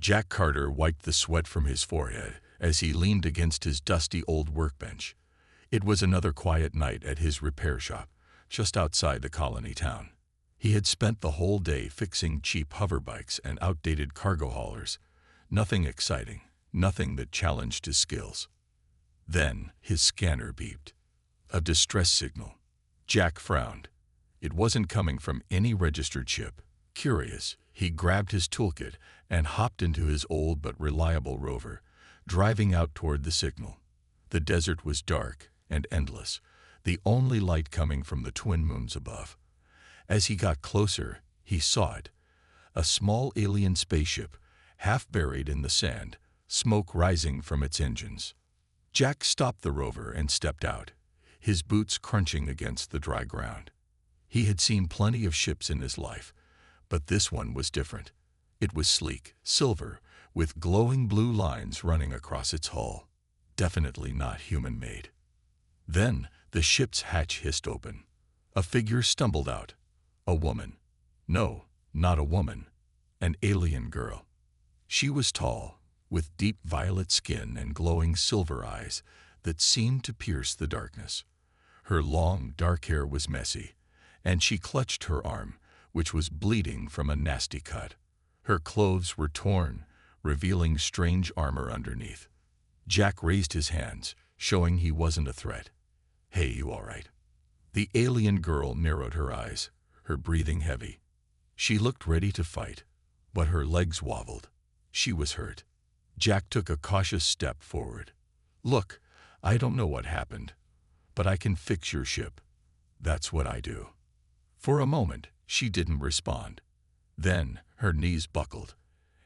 Jack Carter wiped the sweat from his forehead as he leaned against his dusty old workbench. It was another quiet night at his repair shop, just outside the colony town. He had spent the whole day fixing cheap hoverbikes and outdated cargo haulers. Nothing exciting, nothing that challenged his skills. Then his scanner beeped. A distress signal. Jack frowned. It wasn't coming from any registered ship. Curious, he grabbed his toolkit and hopped into his old but reliable rover, driving out toward the signal. The desert was dark and endless, the only light coming from the twin moons above. As he got closer, he saw it. A small alien spaceship, half buried in the sand, smoke rising from its engines. Jack stopped the rover and stepped out, his boots crunching against the dry ground. He had seen plenty of ships in his life, but this one was different. It was sleek, silver, with glowing blue lines running across its hull. Definitely not human-made. Then the ship's hatch hissed open. A figure stumbled out. A woman. No, not a woman. An alien girl. She was tall, with deep violet skin and glowing silver eyes that seemed to pierce the darkness. Her long, dark hair was messy, and she clutched her arm, which was bleeding from a nasty cut. Her clothes were torn, revealing strange armor underneath. Jack raised his hands, showing he wasn't a threat. "Hey, you all right?" The alien girl narrowed her eyes, her breathing heavy. She looked ready to fight, but her legs wobbled. She was hurt. Jack took a cautious step forward. "Look, I don't know what happened, but I can fix your ship. That's what I do." For a moment, she didn't respond. Then her knees buckled,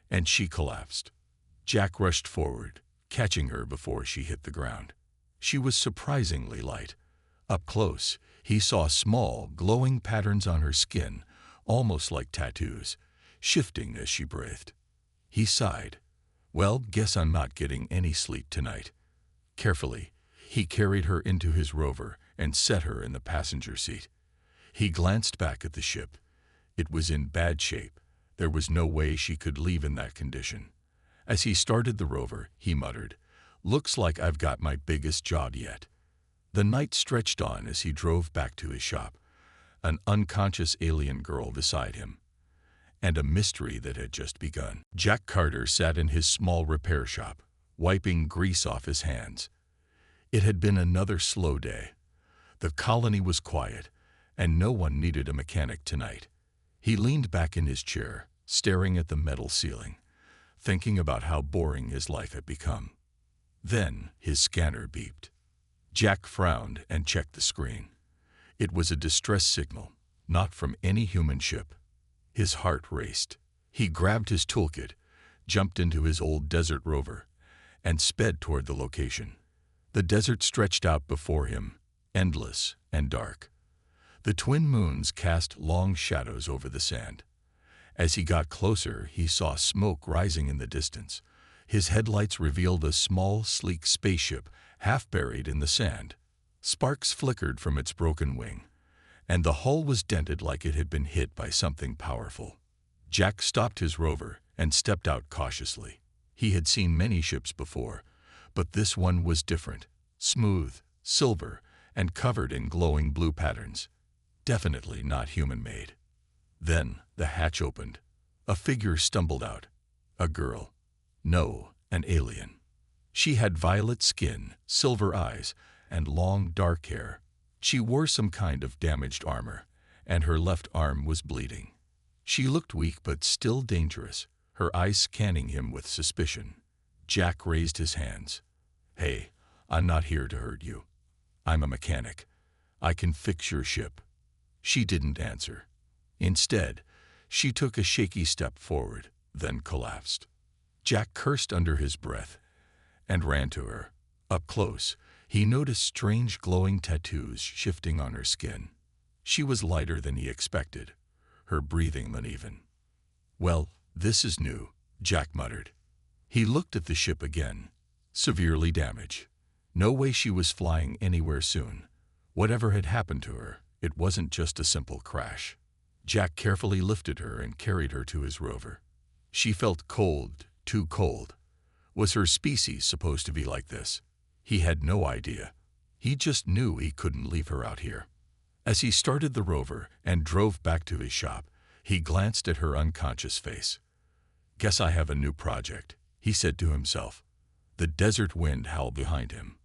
and she collapsed. Jack rushed forward, catching her before she hit the ground. She was surprisingly light. Up close, he saw small, glowing patterns on her skin, almost like tattoos, shifting as she breathed. He sighed. "Well, guess I'm not getting any sleep tonight." Carefully, he carried her into his rover and set her in the passenger seat. He glanced back at the ship. It was in bad shape. There was no way she could leave in that condition. As he started the rover, he muttered, "Looks like I've got my biggest job yet." The night stretched on as he drove back to his shop, an unconscious alien girl beside him, and a mystery that had just begun. Jack Carter sat in his small repair shop, wiping grease off his hands. It had been another slow day. The colony was quiet, and no one needed a mechanic tonight. He leaned back in his chair, staring at the metal ceiling, thinking about how boring his life had become. Then his scanner beeped. Jack frowned and checked the screen. It was a distress signal, not from any human ship. His heart raced. He grabbed his toolkit, jumped into his old desert rover, and sped toward the location. The desert stretched out before him, endless and dark. The twin moons cast long shadows over the sand. As he got closer, he saw smoke rising in the distance. His headlights revealed a small, sleek spaceship half buried in the sand. Sparks flickered from its broken wing, and the hull was dented like it had been hit by something powerful. Jack stopped his rover and stepped out cautiously. He had seen many ships before, but this one was different, smooth, silver, and covered in glowing blue patterns. Definitely not human-made. Then the hatch opened. A figure stumbled out. A girl. No, an alien. She had violet skin, silver eyes, and long, dark hair. She wore some kind of damaged armor, and her left arm was bleeding. She looked weak but still dangerous, her eyes scanning him with suspicion. Jack raised his hands. "Hey, I'm not here to hurt you. I'm a mechanic. I can fix your ship." She didn't answer. Instead, she took a shaky step forward, then collapsed. Jack cursed under his breath and ran to her. Up close, he noticed strange glowing tattoos shifting on her skin. She was lighter than he expected, her breathing uneven. "Well, this is new," Jack muttered. He looked at the ship again, severely damaged. No way she was flying anywhere soon. Whatever had happened to her, it wasn't just a simple crash. Jack carefully lifted her and carried her to his rover. She felt cold, too cold. Was her species supposed to be like this? He had no idea. He just knew he couldn't leave her out here. As he started the rover and drove back to his shop, he glanced at her unconscious face. "Guess I have a new project," he said to himself. The desert wind howled behind him.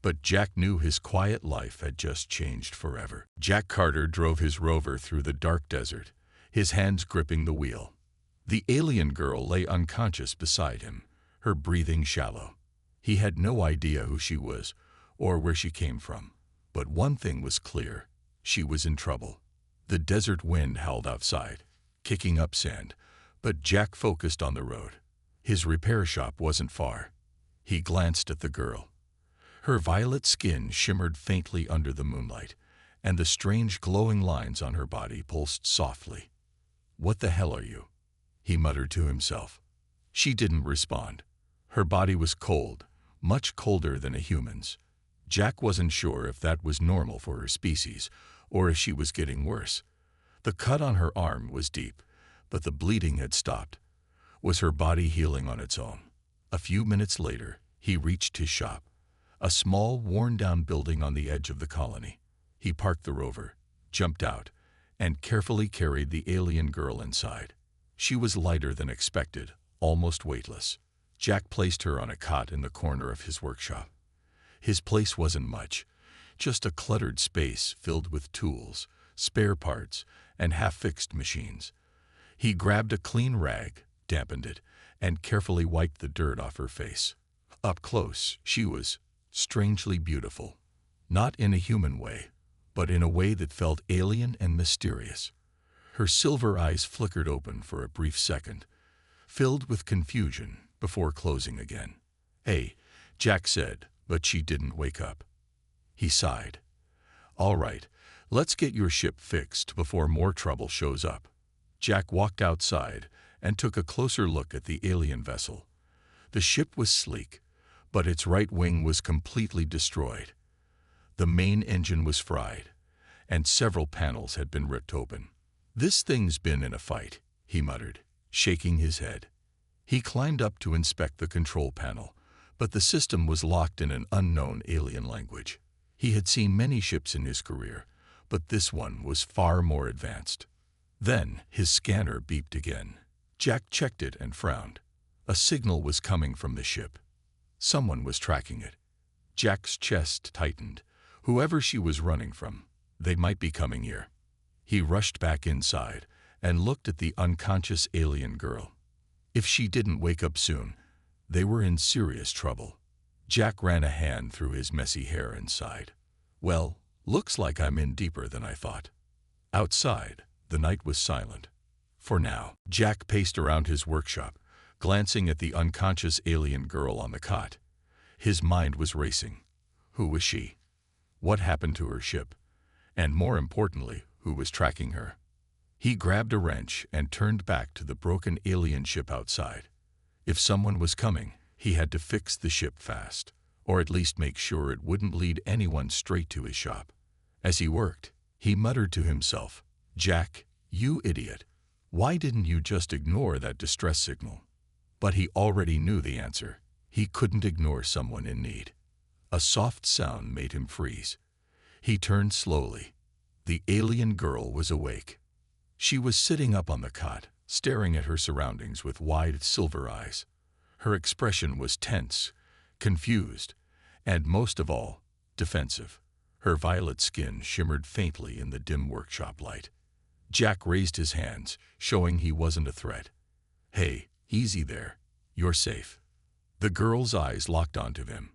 But Jack knew his quiet life had just changed forever. Jack Carter drove his rover through the dark desert, his hands gripping the wheel. The alien girl lay unconscious beside him, her breathing shallow. He had no idea who she was or where she came from. But one thing was clear: she was in trouble. The desert wind howled outside, kicking up sand, but Jack focused on the road. His repair shop wasn't far. He glanced at the girl. Her violet skin shimmered faintly under the moonlight, and the strange glowing lines on her body pulsed softly. "What the hell are you?" he muttered to himself. She didn't respond. Her body was cold, much colder than a human's. Jack wasn't sure if that was normal for her species, or if she was getting worse. The cut on her arm was deep, but the bleeding had stopped. Was her body healing on its own? A few minutes later, he reached his shop, a small, worn-down building on the edge of the colony. He parked the rover, jumped out, and carefully carried the alien girl inside. She was lighter than expected, almost weightless. Jack placed her on a cot in the corner of his workshop. His place wasn't much, just a cluttered space filled with tools, spare parts, and half-fixed machines. He grabbed a clean rag, dampened it, and carefully wiped the dirt off her face. Up close, she was strangely beautiful. Not in a human way, but in a way that felt alien and mysterious. Her silver eyes flickered open for a brief second, filled with confusion, before closing again. "Hey," Jack said, but she didn't wake up. He sighed. "All right, let's get your ship fixed before more trouble shows up." Jack walked outside and took a closer look at the alien vessel. The ship was sleek, but its right wing was completely destroyed. The main engine was fried, and several panels had been ripped open. "This thing's been in a fight," he muttered, shaking his head. He climbed up to inspect the control panel, but the system was locked in an unknown alien language. He had seen many ships in his career, but this one was far more advanced. Then his scanner beeped again. Jack checked it and frowned. A signal was coming from the ship. Someone was tracking it. Jack's chest tightened. Whoever she was running from, they might be coming here. He rushed back inside and looked at the unconscious alien girl. If she didn't wake up soon, they were in serious trouble. Jack ran a hand through his messy hair and sighed. "Well, looks like I'm in deeper than I thought." Outside, the night was silent. For now, Jack paced around his workshop, glancing at the unconscious alien girl on the cot. His mind was racing. Who was she? What happened to her ship? And more importantly, who was tracking her? He grabbed a wrench and turned back to the broken alien ship outside. If someone was coming, he had to fix the ship fast, or at least make sure it wouldn't lead anyone straight to his shop. As he worked, he muttered to himself, "Jack, you idiot. Why didn't you just ignore that distress signal?" But he already knew the answer. He couldn't ignore someone in need. A soft sound made him freeze. He turned slowly. The alien girl was awake. She was sitting up on the cot, staring at her surroundings with wide silver eyes. Her expression was tense, confused, and most of all, defensive. Her violet skin shimmered faintly in the dim workshop light. Jack raised his hands, showing he wasn't a threat. "Hey, easy there. You're safe." The girl's eyes locked onto him.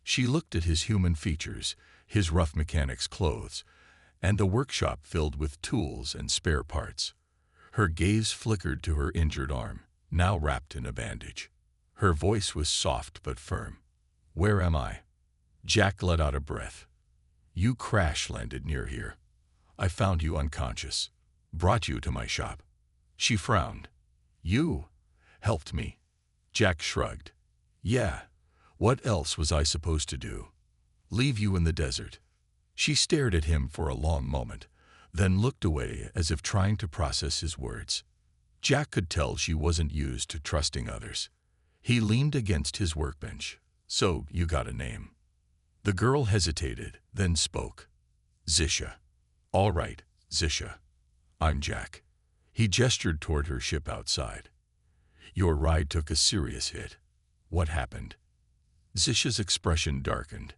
She looked at his human features, his rough mechanic's clothes, and the workshop filled with tools and spare parts. Her gaze flickered to her injured arm, now wrapped in a bandage. Her voice was soft but firm. "Where am I?" Jack let out a breath. "You crash-landed near here. I found you unconscious. Brought you to my shop." She frowned. "You helped me?" Jack shrugged. "Yeah. What else was I supposed to do? Leave you in the desert?" She stared at him for a long moment, then looked away as if trying to process his words. Jack could tell she wasn't used to trusting others. He leaned against his workbench. So, you got a name? The girl hesitated, then spoke. Zisha. All right, Zisha. I'm Jack. He gestured toward her ship outside. Your ride took a serious hit. What happened? Zisha's expression darkened.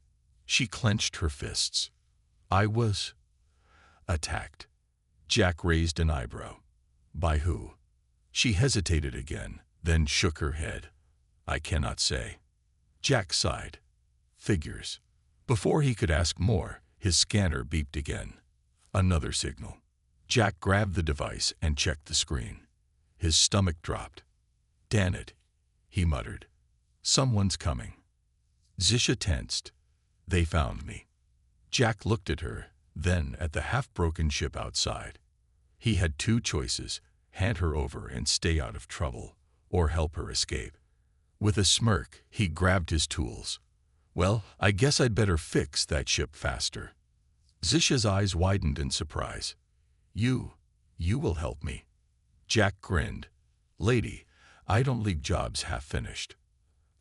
She clenched her fists. I was attacked. Jack raised an eyebrow. By who? She hesitated again, then shook her head. I cannot say. Jack sighed. Figures. Before he could ask more, his scanner beeped again. Another signal. Jack grabbed the device and checked the screen. His stomach dropped. Damn it, he muttered. Someone's coming. Zisha tensed. They found me. Jack looked at her, then at the half-broken ship outside. He had two choices: hand her over and stay out of trouble, or help her escape. With a smirk, he grabbed his tools. Well, I guess I'd better fix that ship faster. Zisha's eyes widened in surprise. You will help me. Jack grinned. Lady, I don't leave jobs half finished.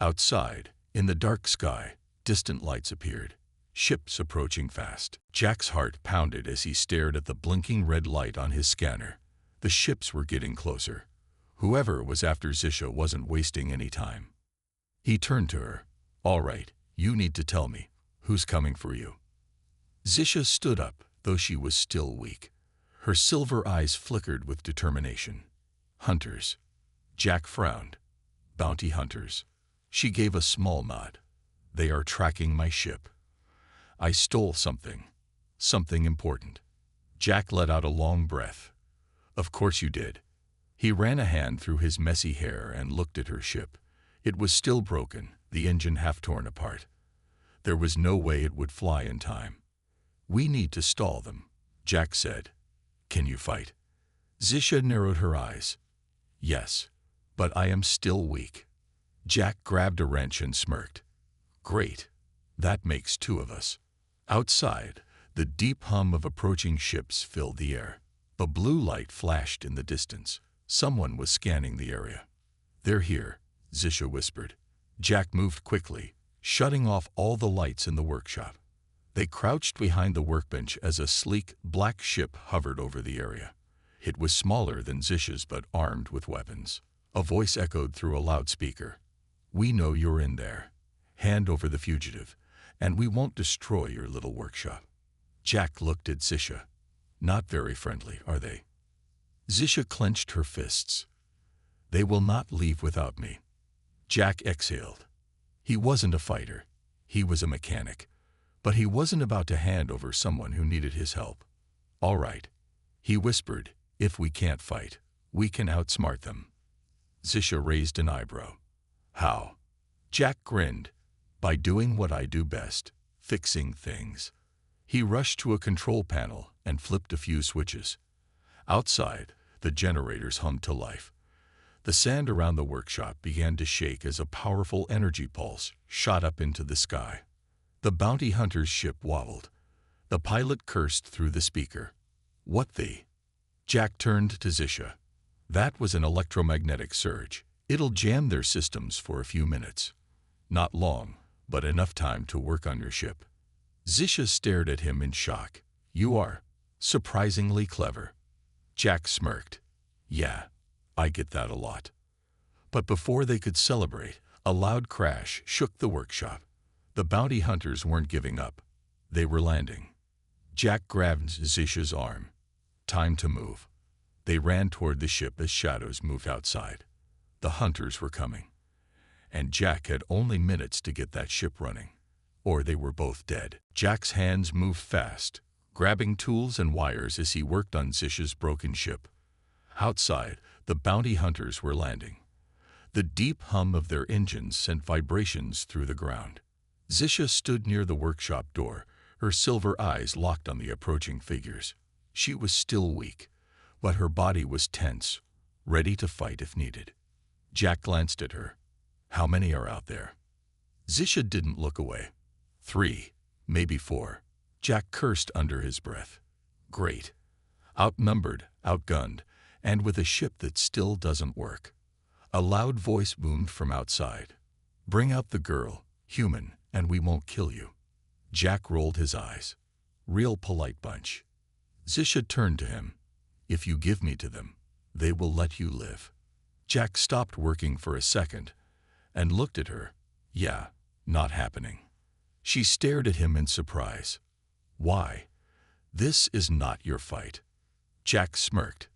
Outside, in the dark sky, distant lights appeared. Ships approaching fast. Jack's heart pounded as he stared at the blinking red light on his scanner. The ships were getting closer. Whoever was after Zisha wasn't wasting any time. He turned to her. All right, you need to tell me. Who's coming for you? Zisha stood up, though she was still weak. Her silver eyes flickered with determination. Hunters. Jack frowned. Bounty hunters. She gave a small nod. They are tracking my ship. I stole something. Something important. Jack let out a long breath. Of course you did. He ran a hand through his messy hair and looked at her ship. It was still broken, the engine half torn apart. There was no way it would fly in time. We need to stall them, Jack said. Can you fight? Zisha narrowed her eyes. Yes, but I am still weak. Jack grabbed a wrench and smirked. Great. That makes two of us. Outside, the deep hum of approaching ships filled the air. A blue light flashed in the distance. Someone was scanning the area. They're here, Zisha whispered. Jack moved quickly, shutting off all the lights in the workshop. They crouched behind the workbench as a sleek, black ship hovered over the area. It was smaller than Zisha's but armed with weapons. A voice echoed through a loudspeaker. We know you're in there. Hand over the fugitive, and we won't destroy your little workshop. Jack looked at Zisha. Not very friendly, are they? Zisha clenched her fists. They will not leave without me. Jack exhaled. He wasn't a fighter. He was a mechanic. But he wasn't about to hand over someone who needed his help. All right, he whispered, if we can't fight, we can outsmart them. Zisha raised an eyebrow. How? Jack grinned. By doing what I do best, fixing things. He rushed to a control panel and flipped a few switches. Outside, the generators hummed to life. The sand around the workshop began to shake as a powerful energy pulse shot up into the sky. The bounty hunter's ship wobbled. The pilot cursed through the speaker. What the? Jack turned to Zisha. That was an electromagnetic surge. It'll jam their systems for a few minutes. Not long, but enough time to work on your ship. Zisha stared at him in shock. You are surprisingly clever. Jack smirked. Yeah, I get that a lot. But before they could celebrate, a loud crash shook the workshop. The bounty hunters weren't giving up. They were landing. Jack grabbed Zisha's arm. Time to move. They ran toward the ship as shadows moved outside. The hunters were coming. And Jack had only minutes to get that ship running, or they were both dead. Jack's hands moved fast, grabbing tools and wires as he worked on Zisha's broken ship. Outside, the bounty hunters were landing. The deep hum of their engines sent vibrations through the ground. Zisha stood near the workshop door, her silver eyes locked on the approaching figures. She was still weak, but her body was tense, ready to fight if needed. Jack glanced at her. How many are out there? Zisha didn't look away. 3, maybe 4. Jack cursed under his breath. Great. Outnumbered, outgunned, and with a ship that still doesn't work. A loud voice boomed from outside. "Bring out the girl, human, and we won't kill you." Jack rolled his eyes. Real polite bunch. Zisha turned to him. "If you give me to them, they will let you live." Jack stopped working for a second and looked at her. "Yeah, not happening." She stared at him in surprise. "Why? This is not your fight." Jack smirked.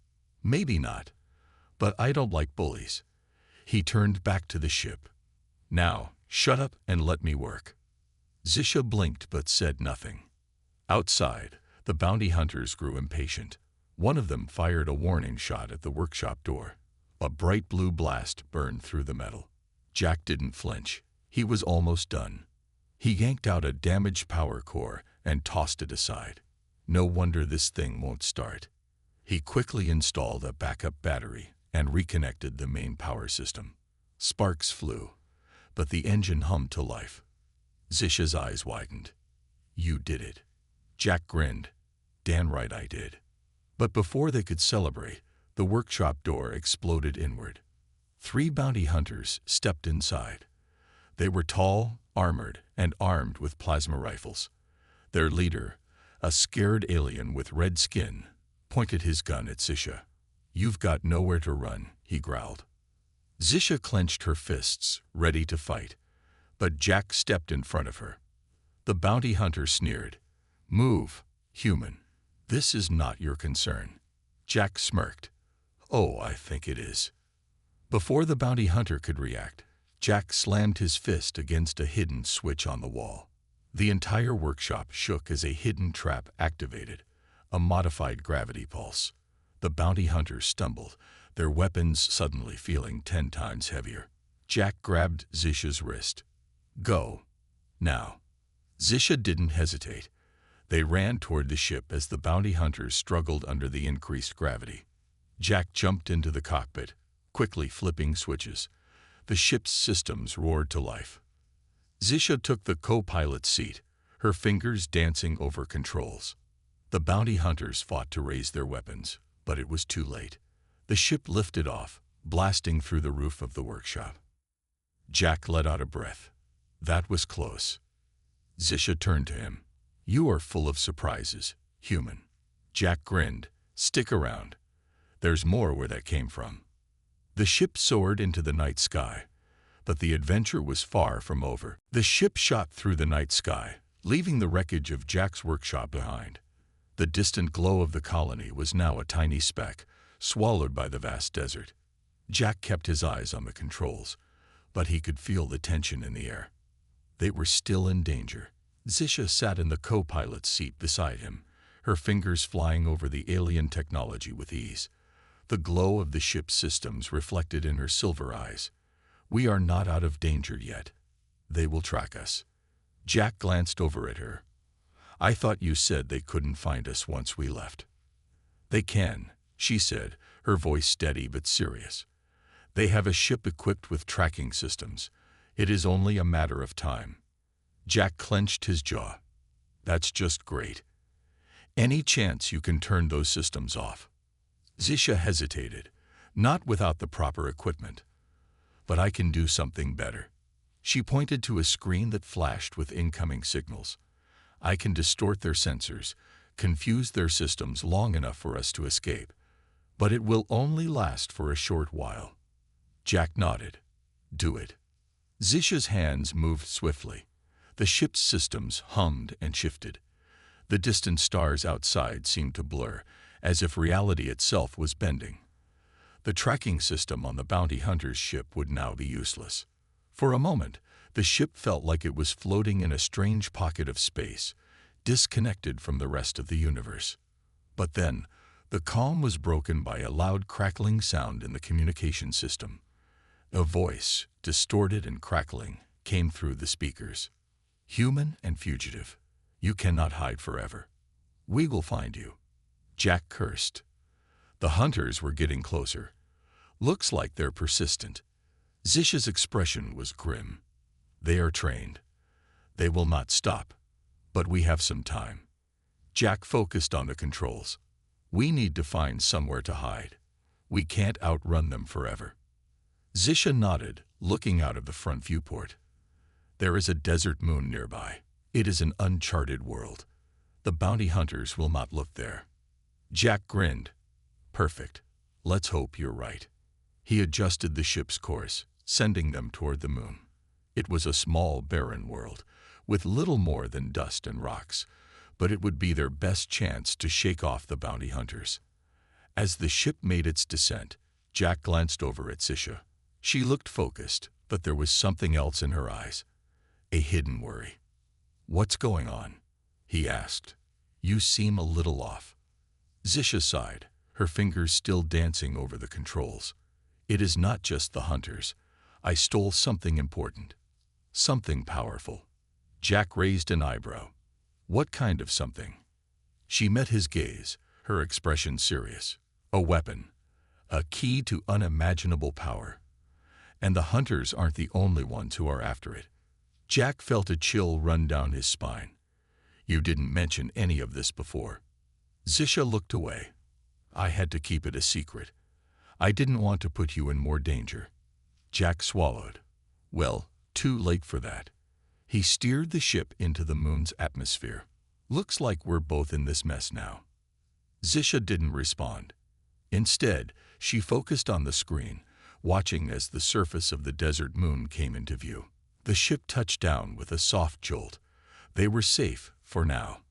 "Maybe not, but I don't like bullies." He turned back to the ship. "Now, shut up and let me work." Zisha blinked but said nothing. Outside, the bounty hunters grew impatient. One of them fired a warning shot at the workshop door. A bright blue blast burned through the metal. Jack didn't flinch. He was almost done. He yanked out a damaged power core and tossed it aside. No wonder this thing won't start. He quickly installed a backup battery and reconnected the main power system. Sparks flew, but the engine hummed to life. Zisha's eyes widened. "You did it." Jack grinned. "Damn right I did." But before they could celebrate, the workshop door exploded inward. 3 bounty hunters stepped inside. They were tall, armored, and armed with plasma rifles. Their leader, a scared alien with red skin, pointed his gun at Zisha. "You've got nowhere to run," he growled. Zisha clenched her fists, ready to fight, but Jack stepped in front of her. The bounty hunter sneered. "Move, human. This is not your concern." Jack smirked. "Oh, I think it is." Before the bounty hunter could react, Jack slammed his fist against a hidden switch on the wall. The entire workshop shook as a hidden trap activated, a modified gravity pulse. The bounty hunters stumbled, their weapons suddenly feeling 10 times heavier. Jack grabbed Zisha's wrist. "Go. Now." Zisha didn't hesitate. They ran toward the ship as the bounty hunters struggled under the increased gravity. Jack jumped into the cockpit, quickly flipping switches. The ship's systems roared to life. Zisha took the co-pilot's seat, her fingers dancing over controls. The bounty hunters fought to raise their weapons, but it was too late. The ship lifted off, blasting through the roof of the workshop. Jack let out a breath. That was close. Zisha turned to him. "You are full of surprises, human." Jack grinned. "Stick around. There's more where that came from." The ship soared into the night sky, but the adventure was far from over. The ship shot through the night sky, leaving the wreckage of Jack's workshop behind. The distant glow of the colony was now a tiny speck, swallowed by the vast desert. Jack kept his eyes on the controls, but he could feel the tension in the air. They were still in danger. Zisha sat in the co-pilot's seat beside him, her fingers flying over the alien technology with ease. The glow of the ship's systems reflected in her silver eyes. "We are not out of danger yet. They will track us." Jack glanced over at her. "I thought you said they couldn't find us once we left." "They can," she said, her voice steady but serious. "They have a ship equipped with tracking systems. It is only a matter of time." Jack clenched his jaw. "That's just great. Any chance you can turn those systems off?" Zisha hesitated, "Not without the proper equipment. But I can do something better." She pointed to a screen that flashed with incoming signals. "I can distort their sensors, confuse their systems long enough for us to escape. But it will only last for a short while." Jack nodded. "Do it." Zisha's hands moved swiftly. The ship's systems hummed and shifted. The distant stars outside seemed to blur, as if reality itself was bending. The tracking system on the bounty hunter's ship would now be useless. For a moment, the ship felt like it was floating in a strange pocket of space, disconnected from the rest of the universe. But then, the calm was broken by a loud crackling sound in the communication system. A voice, distorted and crackling, came through the speakers. "Human and fugitive, you cannot hide forever. We will find you." Jack cursed. The hunters were getting closer. "Looks like they're persistent." Zisha's expression was grim. "They are trained. They will not stop. But we have some time." Jack focused on the controls. "We need to find somewhere to hide. We can't outrun them forever." Zisha nodded, looking out of the front viewport. There is a desert moon nearby. It is an uncharted world. The bounty hunters will not look there. Jack grinned. Perfect. Let's hope you're right. He adjusted the ship's course, sending them toward the moon. It was a small, barren world, with little more than dust and rocks, but it would be their best chance to shake off the bounty hunters. As the ship made its descent, Jack glanced over at Zisha. She looked focused, but there was something else in her eyes. A hidden worry. "What's going on?" he asked. "You seem a little off." Zisha sighed, her fingers still dancing over the controls. "It is not just the hunters. I stole something important. Something powerful." Jack raised an eyebrow. "What kind of something?" She met his gaze, her expression serious. "A weapon. A key to unimaginable power. And the hunters aren't the only ones who are after it." Jack felt a chill run down his spine. "You didn't mention any of this before." Zisha looked away. "I had to keep it a secret. I didn't want to put you in more danger." Jack swallowed. "Well, too late for that." He steered the ship into the moon's atmosphere. "Looks like we're both in this mess now." Zisha didn't respond. Instead, she focused on the screen, watching as the surface of the desert moon came into view. The ship touched down with a soft jolt. They were safe for now.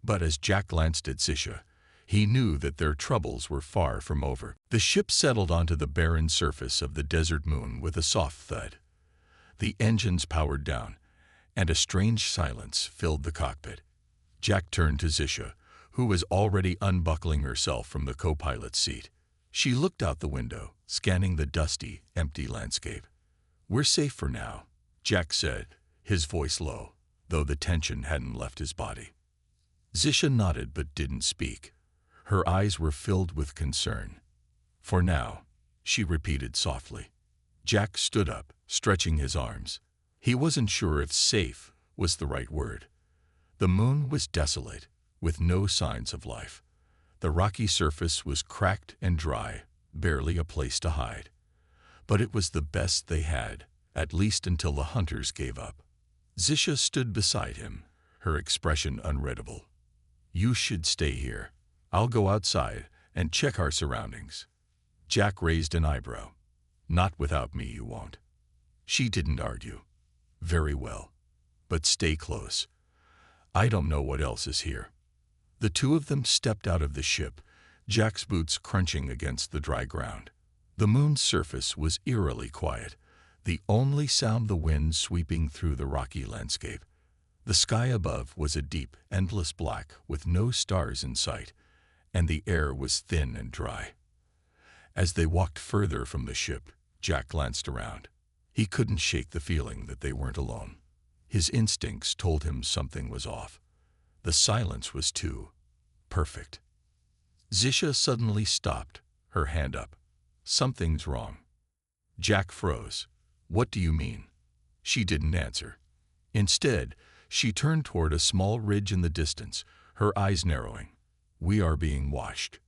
But as Jack glanced at Zisha, he knew that their troubles were far from over. The ship settled onto the barren surface of the desert moon with a soft thud. The engines powered down, and a strange silence filled the cockpit. Jack turned to Zisha, who was already unbuckling herself from the co-pilot's seat. She looked out the window, scanning the dusty, empty landscape. "We're safe for now," Jack said, his voice low, though the tension hadn't left his body. Zisha nodded but didn't speak. Her eyes were filled with concern. "For now," she repeated softly. Jack stood up, stretching his arms. He wasn't sure if safe was the right word. The moon was desolate, with no signs of life. The rocky surface was cracked and dry, barely a place to hide. But it was the best they had, at least until the hunters gave up. Zisha stood beside him, her expression unreadable. "You should stay here. I'll go outside and check our surroundings." Jack raised an eyebrow. "Not without me, you won't." She didn't argue. "Very well. But stay close. I don't know what else is here." The two of them stepped out of the ship, Jack's boots crunching against the dry ground. The moon's surface was eerily quiet, the only sound the wind sweeping through the rocky landscape. The sky above was a deep, endless black with no stars in sight, and the air was thin and dry. As they walked further from the ship, Jack glanced around. He couldn't shake the feeling that they weren't alone. His instincts told him something was off. The silence was too perfect. Zisha suddenly stopped, her hand up. "Something's wrong." Jack froze. "What do you mean?" She didn't answer. Instead, she turned toward a small ridge in the distance, her eyes narrowing. "We are being watched."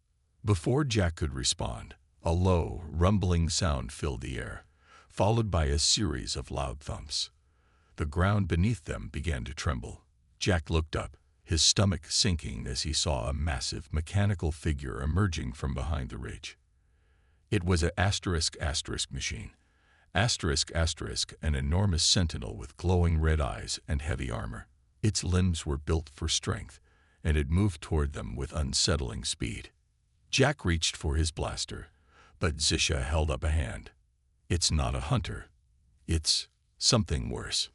Before Jack could respond, a low, rumbling sound filled the air, followed by a series of loud thumps. The ground beneath them began to tremble. Jack looked up, his stomach sinking as he saw a massive mechanical figure emerging from behind the ridge. It was an *** machine. ***, an enormous sentinel with glowing red eyes and heavy armor. Its limbs were built for strength, and it moved toward them with unsettling speed. Jack reached for his blaster, but Zisha held up a hand. "It's not a hunter. It's something worse."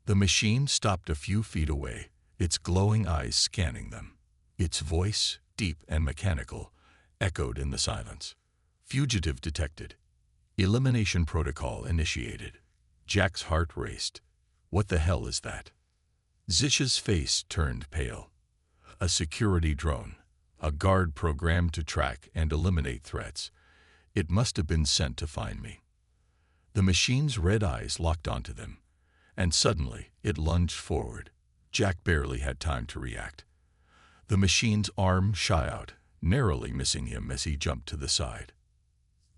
The machine stopped a few feet away, its glowing eyes scanning them. Its voice, deep and mechanical, echoed in the silence. "Fugitive detected. Elimination protocol initiated." Jack's heart raced. "What the hell is that?" Zisha's face turned pale. "A security drone. A guard programmed to track and eliminate threats. It must have been sent to find me." The machine's red eyes locked onto them, and suddenly it lunged forward. Jack barely had time to react. The machine's arm shot out, narrowly missing him as he jumped to the side.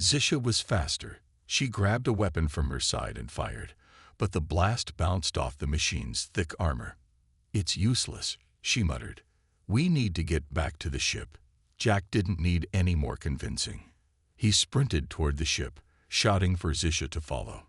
Zisha was faster, She grabbed a weapon from her side and fired, but the blast bounced off the machine's thick armor. "It's useless," she muttered. "We need to get back to the ship." Jack didn't need any more convincing. He sprinted toward the ship, shouting for Zisha to follow.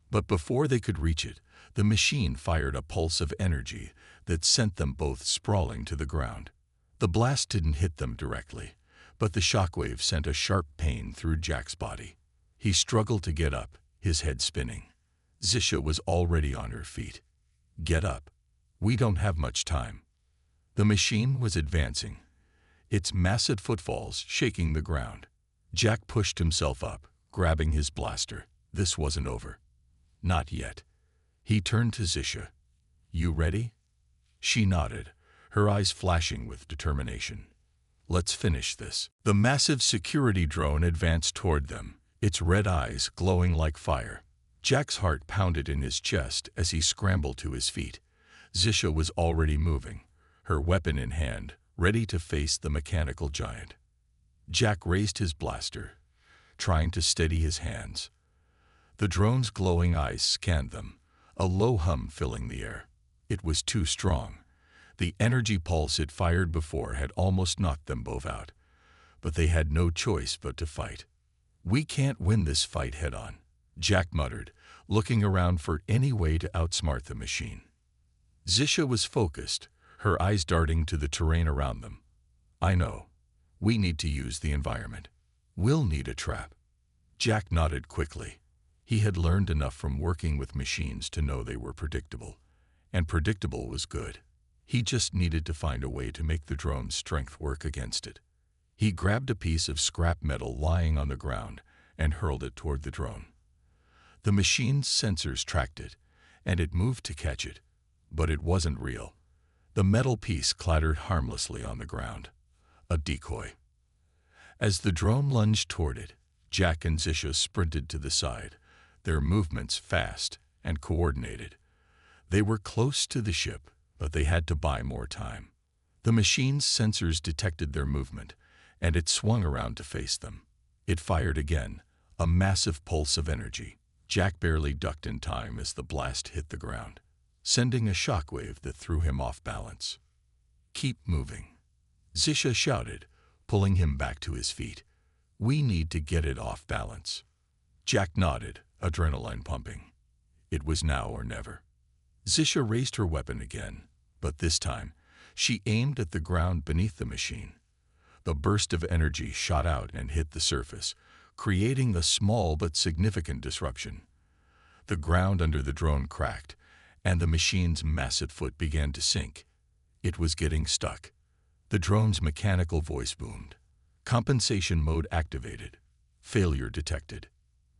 But before they could reach it, the machine fired a pulse of energy that sent them both sprawling to the ground. The blast didn't hit them directly, but the shockwave sent a sharp pain through Jack's body. He struggled to get up, his head spinning. Zisha was already on her feet. "Get up. We don't have much time." The machine was advancing, its massive footfalls shaking the ground. Jack pushed himself up, grabbing his blaster. This wasn't over. Not yet. He turned to Zisha. "You ready?" She nodded, her eyes flashing with determination. "Let's finish this." The massive security drone advanced toward them, its red eyes glowing like fire. Jack's heart pounded in his chest as he scrambled to his feet. Zisha was already moving, her weapon in hand, ready to face the mechanical giant. Jack raised his blaster, trying to steady his hands. The drone's glowing eyes scanned them, a low hum filling the air. It was too strong. The energy pulse it fired before had almost knocked them both out. But they had no choice but to fight. "We can't win this fight head-on," Jack muttered, looking around for any way to outsmart the machine. Zisha was focused, her eyes darting to the terrain around them. "I know. We need to use the environment. We'll need a trap." Jack nodded quickly. He had learned enough from working with machines to know they were predictable, and predictable was good. He just needed to find a way to make the drone's strength work against it. He grabbed a piece of scrap metal lying on the ground and hurled it toward the drone. The machine's sensors tracked it, and it moved to catch it, but it wasn't real. The metal piece clattered harmlessly on the ground. A decoy. As the drone lunged toward it, Jack and Zisha sprinted to the side, their movements fast and coordinated. They were close to the ship, but they had to buy more time. The machine's sensors detected their movement, and it swung around to face them. It fired again, a massive pulse of energy. Jack barely ducked in time as the blast hit the ground, sending a shockwave that threw him off balance. "Keep moving," Zisha shouted, pulling him back to his feet. "We need to get it off balance." Jack nodded, adrenaline pumping. It was now or never. Zisha raised her weapon again, but this time, she aimed at the ground beneath the machine. The burst of energy shot out and hit the surface, creating a small but significant disruption. The ground under the drone cracked, and the machine's massive foot began to sink. It was getting stuck. The drone's mechanical voice boomed. Compensation mode activated. Failure detected.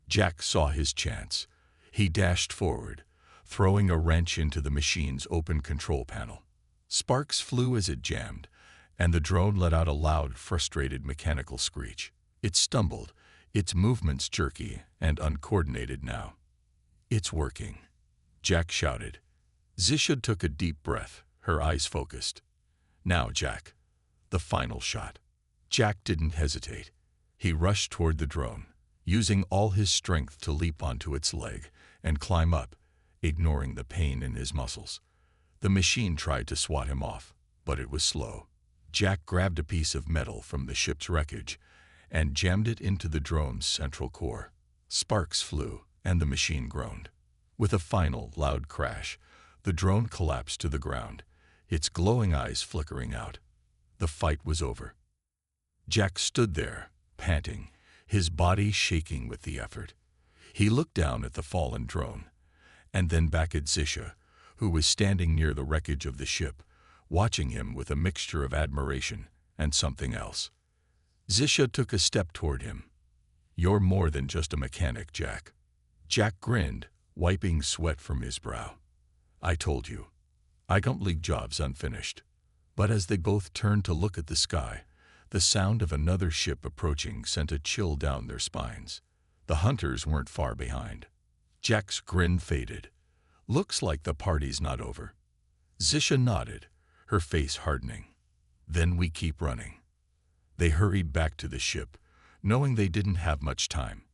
Jack saw his chance. He dashed forward, throwing a wrench into the machine's open control panel. Sparks flew as it jammed, and the drone let out a loud, frustrated mechanical screech. It stumbled, its movements jerky and uncoordinated now. "It's working," Jack shouted. Zisha took a deep breath, her eyes focused. "Now, Jack, the final shot." Jack didn't hesitate. He rushed toward the drone, using all his strength to leap onto its leg and climb up, ignoring the pain in his muscles. The machine tried to swat him off, but it was slow. Jack grabbed a piece of metal from the ship's wreckage and jammed it into the drone's central core. Sparks flew, and the machine groaned. With a final, loud crash, the drone collapsed to the ground, its glowing eyes flickering out. The fight was over. Jack stood there, panting, his body shaking with the effort. He looked down at the fallen drone, and then back at Zisha, who was standing near the wreckage of the ship, watching him with a mixture of admiration and something else. Zisha took a step toward him. "You're more than just a mechanic, Jack." Jack grinned, wiping sweat from his brow. "I told you, I don't leave jobs unfinished." But as they both turned to look at the sky, the sound of another ship approaching sent a chill down their spines. The hunters weren't far behind. Jack's grin faded. "Looks like the party's not over." Zisha nodded, her face hardening. "Then we keep running." They hurried back to the ship, knowing they didn't have much time.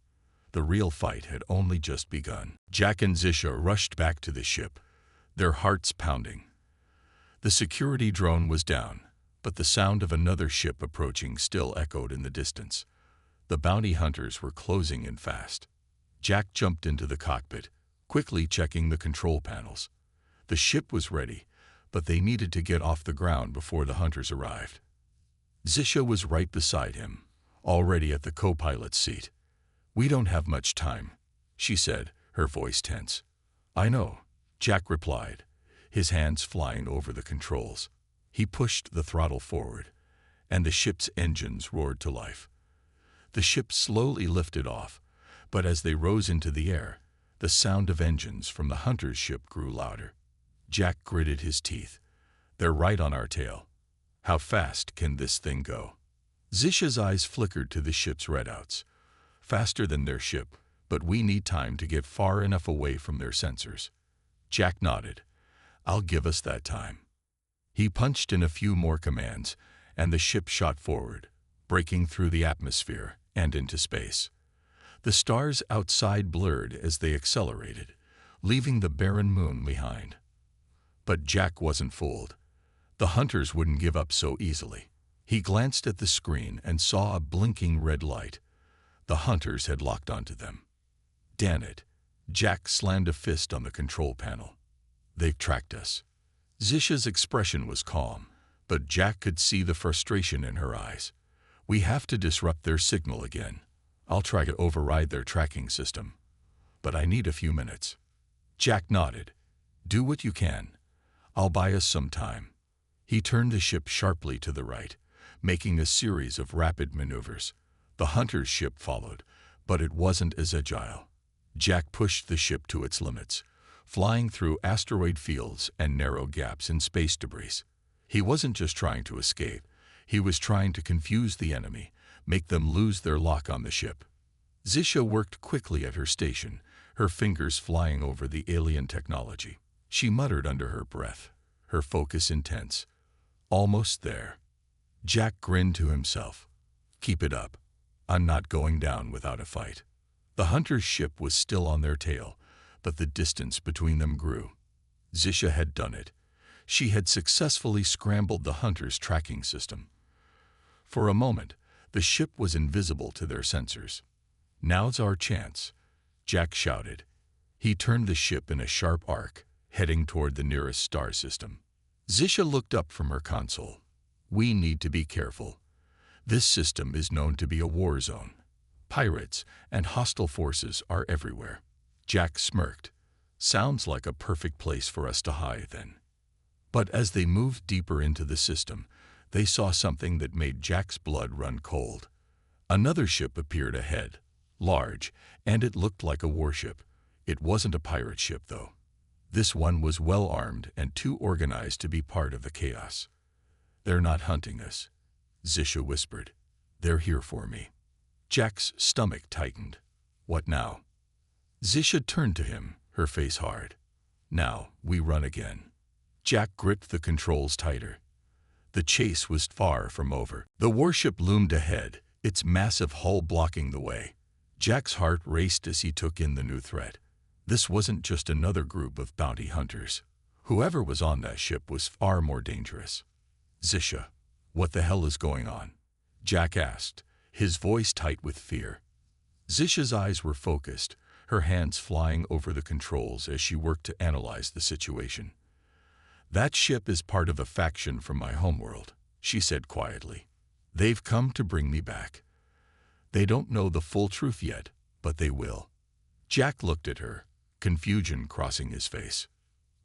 The real fight had only just begun. Jack and Zisha rushed back to the ship, their hearts pounding. The security drone was down, but the sound of another ship approaching still echoed in the distance. The bounty hunters were closing in fast. Jack jumped into the cockpit, quickly checking the control panels. The ship was ready, but they needed to get off the ground before the hunters arrived. Zisha was right beside him, already at the co-pilot's seat. "We don't have much time," she said, her voice tense. "I know," Jack replied, his hands flying over the controls. He pushed the throttle forward, and the ship's engines roared to life. The ship slowly lifted off, but as they rose into the air, the sound of engines from the hunter's ship grew louder. Jack gritted his teeth. "They're right on our tail. How fast can this thing go?" Zisha's eyes flickered to the ship's readouts. "Faster than their ship, but we need time to get far enough away from their sensors." Jack nodded. "I'll give us that time." He punched in a few more commands, and the ship shot forward, breaking through the atmosphere and into space. The stars outside blurred as they accelerated, leaving the barren moon behind. But Jack wasn't fooled. The hunters wouldn't give up so easily. He glanced at the screen and saw a blinking red light. The hunters had locked onto them. "Damn it!" Jack slammed a fist on the control panel. "They've tracked us." Zisha's expression was calm, but Jack could see the frustration in her eyes. "We have to disrupt their signal again. I'll try to override their tracking system, but I need a few minutes." Jack nodded. "Do what you can. I'll buy us some time." He turned the ship sharply to the right, making a series of rapid maneuvers. The hunter's ship followed, but it wasn't as agile. Jack pushed the ship to its limits, flying through asteroid fields and narrow gaps in space debris. He wasn't just trying to escape. He was trying to confuse the enemy, make them lose their lock on the ship. Zisha worked quickly at her station, her fingers flying over the alien technology. She muttered under her breath, her focus intense. "Almost there." Jack grinned to himself. "Keep it up. I'm not going down without a fight." The hunter's ship was still on their tail, but the distance between them grew. Zisha had done it. She had successfully scrambled the hunter's tracking system. For a moment, the ship was invisible to their sensors. "Now's our chance," Jack shouted. He turned the ship in a sharp arc, heading toward the nearest star system. Zisha looked up from her console. "We need to be careful. This system is known to be a war zone. Pirates and hostile forces are everywhere." Jack smirked. "Sounds like a perfect place for us to hide, then." But as they moved deeper into the system, they saw something that made Jack's blood run cold. Another ship appeared ahead, large, and it looked like a warship. It wasn't a pirate ship, though. This one was well-armed and too organized to be part of the chaos. "They're not hunting us," Zisha whispered. "They're here for me." Jack's stomach tightened. "What now?" Zisha turned to him, her face hard. "Now, we run again." Jack gripped the controls tighter. The chase was far from over. The warship loomed ahead, its massive hull blocking the way. Jack's heart raced as he took in the new threat. This wasn't just another group of bounty hunters. Whoever was on that ship was far more dangerous. "Zisha, what the hell is going on?" Jack asked, his voice tight with fear. Zisha's eyes were focused, her hands flying over the controls as she worked to analyze the situation. "That ship is part of a faction from my homeworld," she said quietly. "They've come to bring me back. They don't know the full truth yet, but they will." Jack looked at her, confusion crossing his face.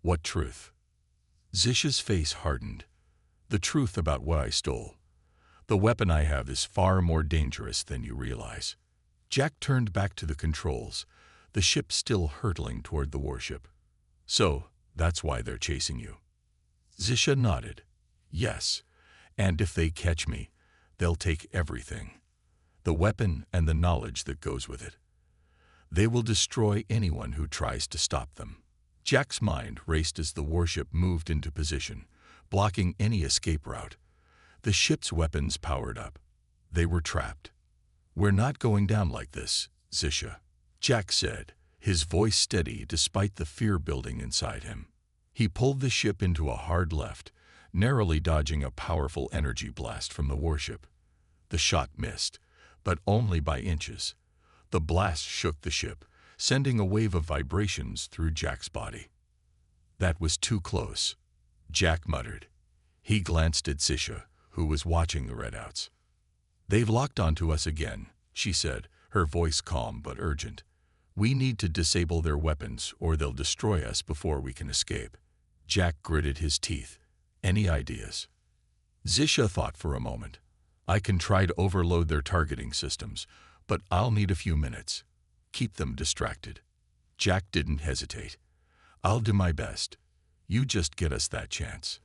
"What truth?" Zisha's face hardened. "The truth about what I stole. The weapon I have is far more dangerous than you realize." Jack turned back to the controls, the ship still hurtling toward the warship. "So, that's why they're chasing you." Zisha nodded. "Yes, and if they catch me, they'll take everything. The weapon and the knowledge that goes with it. They will destroy anyone who tries to stop them." Jack's mind raced as the warship moved into position, blocking any escape route. The ship's weapons powered up. They were trapped. "We're not going down like this, Zisha," Jack said, his voice steady despite the fear building inside him. He pulled the ship into a hard left, narrowly dodging a powerful energy blast from the warship. The shot missed, but only by inches. The blast shook the ship, sending a wave of vibrations through Jack's body. That was too close, Jack muttered. He glanced at Zisha, who was watching the redouts. They've locked onto us again, she said, her voice calm but urgent. We need to disable their weapons or they'll destroy us before we can escape. Jack gritted his teeth. Any ideas? Zisha thought for a moment. I can try to overload their targeting systems, but I'll need a few minutes. Keep them distracted. Jack didn't hesitate. I'll do my best. You just get us that chance.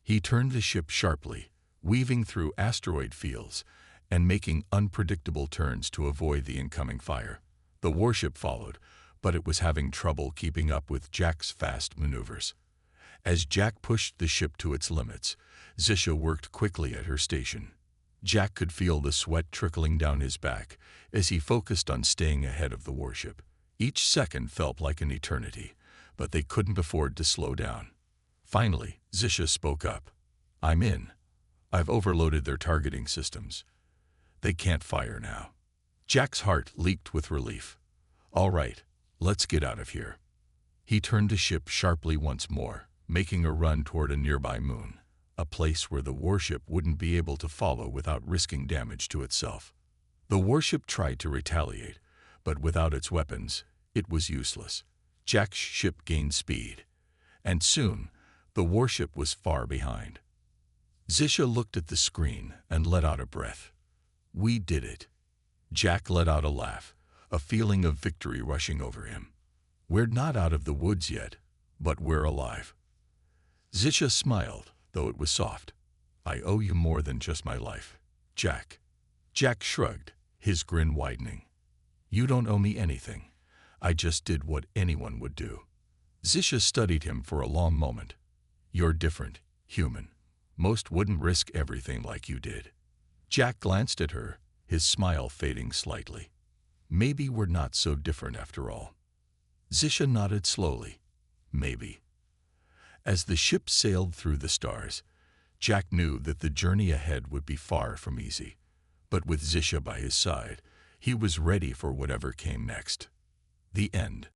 He turned the ship sharply, weaving through asteroid fields and making unpredictable turns to avoid the incoming fire. The warship followed, but it was having trouble keeping up with Jack's fast maneuvers. As Jack pushed the ship to its limits, Zisha worked quickly at her station. Jack could feel the sweat trickling down his back as he focused on staying ahead of the warship. Each second felt like an eternity, but they couldn't afford to slow down. Finally, Zisha spoke up. I'm in. I've overloaded their targeting systems. They can't fire now. Jack's heart leaped with relief. All right, let's get out of here. He turned the ship sharply once more, making a run toward a nearby moon, a place where the warship wouldn't be able to follow without risking damage to itself. The warship tried to retaliate, but without its weapons, it was useless. Jack's ship gained speed, and soon, the warship was far behind. Zisha looked at the screen and let out a breath. We did it. Jack let out a laugh, a feeling of victory rushing over him. We're not out of the woods yet, but we're alive. Zisha smiled, though it was soft. I owe you more than just my life, Jack. Jack shrugged, his grin widening. You don't owe me anything. I just did what anyone would do. Zisha studied him for a long moment. You're different, human. Most wouldn't risk everything like you did. Jack glanced at her, his smile fading slightly. Maybe we're not so different after all. Zisha nodded slowly. Maybe. As the ship sailed through the stars, Jack knew that the journey ahead would be far from easy. But with Zisha by his side, he was ready for whatever came next. The end.